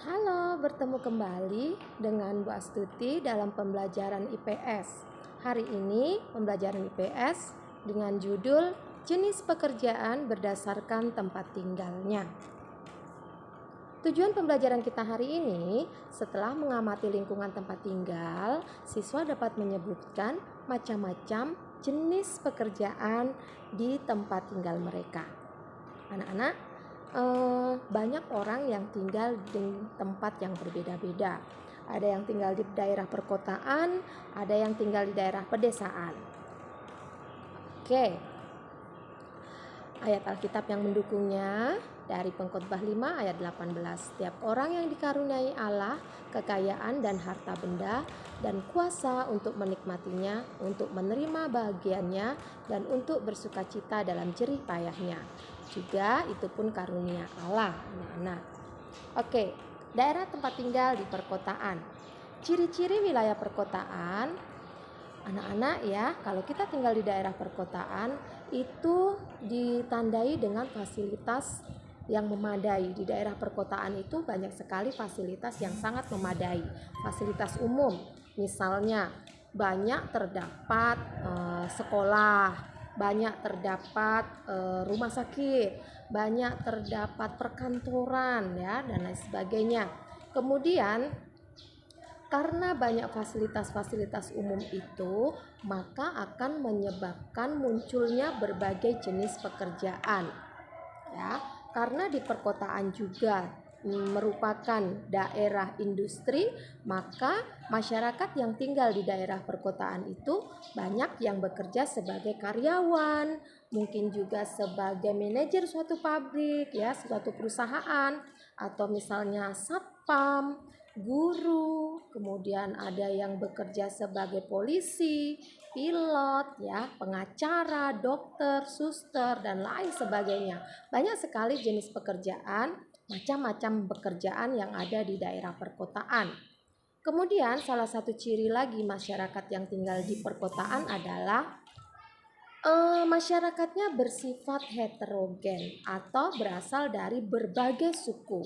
Halo, bertemu kembali dengan Bu Astuti dalam pembelajaran IPS. Hari ini pembelajaran IPS dengan judul jenis pekerjaan berdasarkan tempat tinggalnya. Tujuan pembelajaran kita hari ini, setelah mengamati lingkungan tempat tinggal, siswa dapat menyebutkan macam-macam jenis pekerjaan di tempat tinggal mereka. Anak-anak, banyak orang yang tinggal di tempat yang berbeda-beda. Ada yang tinggal di daerah perkotaan, ada yang tinggal di daerah pedesaan. Oke. Ayat Alkitab yang mendukungnya dari Pengkhotbah 5 ayat 18. Setiap orang yang dikaruniai Allah kekayaan dan harta benda dan kuasa untuk menikmatinya, untuk menerima bahagiannya dan untuk bersukacita dalam jerih payahnya. Juga itu pun karunia Allah, anak-anak. Oke, daerah tempat tinggal di perkotaan. Ciri-ciri wilayah perkotaan, anak-anak ya, kalau kita tinggal di daerah perkotaan itu ditandai dengan fasilitas yang memadai. Di daerah perkotaan itu banyak sekali fasilitas yang sangat memadai. Fasilitas umum, misalnya banyak terdapat sekolah, banyak terdapat rumah sakit, banyak terdapat perkantoran ya dan lain sebagainya. Kemudian karena banyak fasilitas-fasilitas umum itu, maka akan menyebabkan munculnya berbagai jenis pekerjaan. Ya, karena di perkotaan juga merupakan daerah industri, maka masyarakat yang tinggal di daerah perkotaan itu banyak yang bekerja sebagai karyawan, mungkin juga sebagai manajer suatu pabrik ya, suatu perusahaan, atau misalnya satpam, guru, kemudian ada yang bekerja sebagai polisi, pilot ya, pengacara, dokter, suster dan lain sebagainya. Banyak sekali jenis pekerjaan, macam-macam pekerjaan yang ada di daerah perkotaan. Kemudian salah satu ciri lagi masyarakat yang tinggal di perkotaan adalah masyarakatnya bersifat heterogen atau berasal dari berbagai suku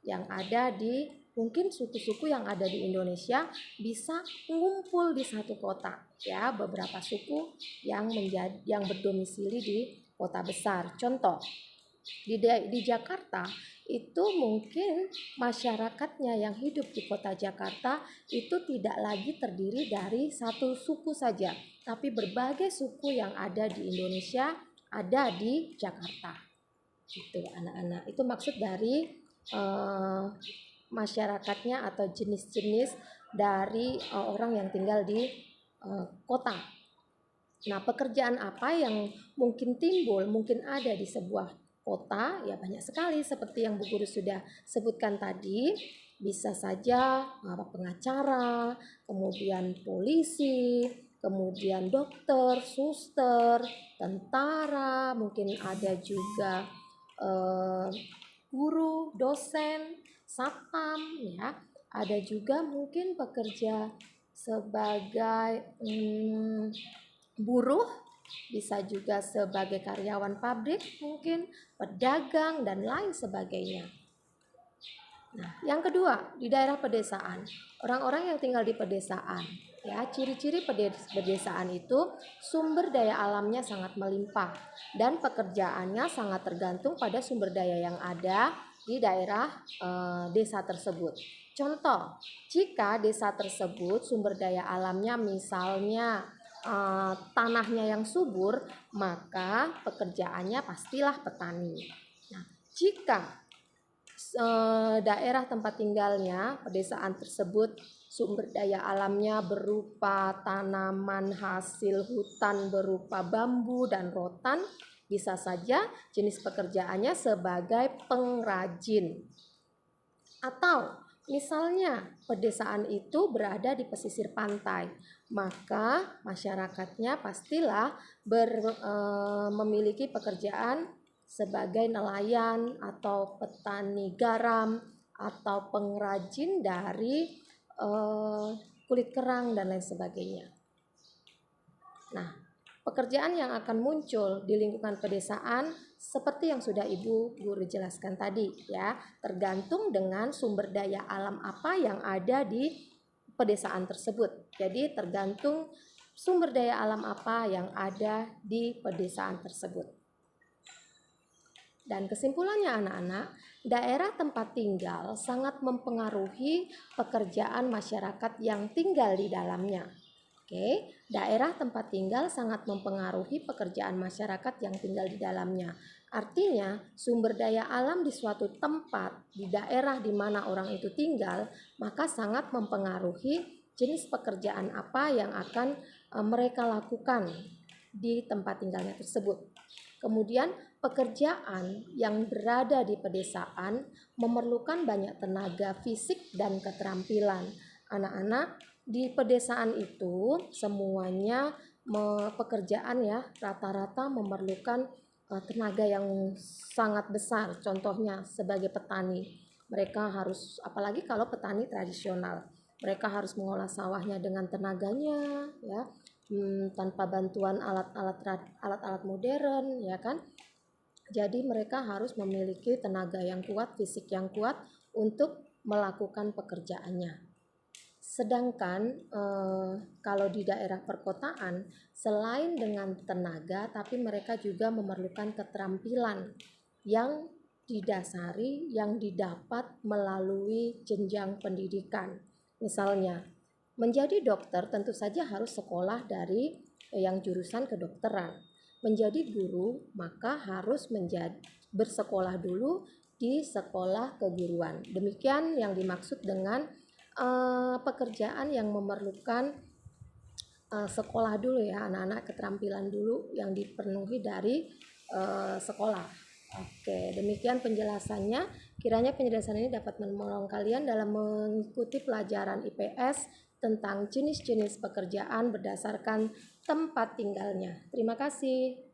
yang ada di, mungkin suku-suku yang ada di Indonesia bisa mengumpul di satu kota ya, beberapa suku yang berdomisili di kota besar. Contoh di Jakarta itu mungkin masyarakatnya yang hidup di kota Jakarta itu tidak lagi terdiri dari satu suku saja, tapi berbagai suku yang ada di Indonesia ada di Jakarta. Gitu anak-anak. Itu maksud dari masyarakatnya atau jenis-jenis dari orang yang tinggal di kota. Nah, pekerjaan apa yang mungkin timbul, mungkin ada di sebuah kota, ya banyak sekali seperti yang Bu Guru sudah sebutkan tadi. Bisa saja pengacara, kemudian polisi, kemudian dokter, suster, tentara, mungkin ada juga guru, dosen, satpam ya. Ada juga mungkin pekerja sebagai buruh, bisa juga sebagai karyawan pabrik, mungkin pedagang dan lain sebagainya. Nah, yang kedua, di daerah pedesaan, orang-orang yang tinggal di pedesaan, ya, ciri-ciri pedesaan itu sumber daya alamnya sangat melimpah dan pekerjaannya sangat tergantung pada sumber daya yang ada di daerah desa tersebut. Contoh, jika desa tersebut sumber daya alamnya misalnya tanahnya yang subur, maka pekerjaannya pastilah petani. Nah, jika daerah tempat tinggalnya, pedesaan tersebut sumber daya alamnya berupa tanaman hasil hutan berupa bambu dan rotan, bisa saja jenis pekerjaannya sebagai pengrajin. Atau misalnya pedesaan itu berada di pesisir pantai, maka masyarakatnya pastilah memiliki pekerjaan sebagai nelayan atau petani garam atau pengrajin dari kulit kerang dan lain sebagainya. Nah, pekerjaan yang akan muncul di lingkungan pedesaan seperti yang sudah Ibu Guru jelaskan tadi ya, tergantung dengan sumber daya alam apa yang ada di pedesaan tersebut. Jadi tergantung sumber daya alam apa yang ada di pedesaan tersebut. Dan kesimpulannya anak-anak, daerah tempat tinggal sangat mempengaruhi pekerjaan masyarakat yang tinggal di dalamnya. Oke, daerah tempat tinggal sangat mempengaruhi pekerjaan masyarakat yang tinggal di dalamnya. Artinya, sumber daya alam di suatu tempat, di daerah di mana orang itu tinggal, maka sangat mempengaruhi jenis pekerjaan apa yang akan mereka lakukan di tempat tinggalnya tersebut. Kemudian pekerjaan yang berada di pedesaan memerlukan banyak tenaga fisik dan keterampilan. Anak-anak di pedesaan itu semuanya pekerjaan ya rata-rata memerlukan tenaga yang sangat besar. Contohnya sebagai petani, mereka harus, apalagi kalau petani tradisional, mereka harus mengolah sawahnya dengan tenaganya ya, tanpa bantuan alat-alat modern ya kan. Jadi mereka harus memiliki tenaga yang kuat, fisik yang kuat untuk melakukan pekerjaannya. Sedangkan kalau di daerah perkotaan, selain dengan tenaga, tapi mereka juga memerlukan keterampilan yang didasari, yang didapat melalui jenjang pendidikan. Misalnya, menjadi dokter tentu saja harus sekolah dari yang jurusan kedokteran. Menjadi guru maka harus bersekolah dulu di sekolah keguruan. Demikian yang dimaksud dengan pekerjaan yang memerlukan sekolah dulu ya anak-anak, keterampilan dulu yang dipenuhi dari sekolah. Oke, demikian penjelasannya. Kiranya penjelasan ini dapat menolong kalian dalam mengikuti pelajaran IPS tentang jenis-jenis pekerjaan berdasarkan tempat tinggalnya. Terima kasih.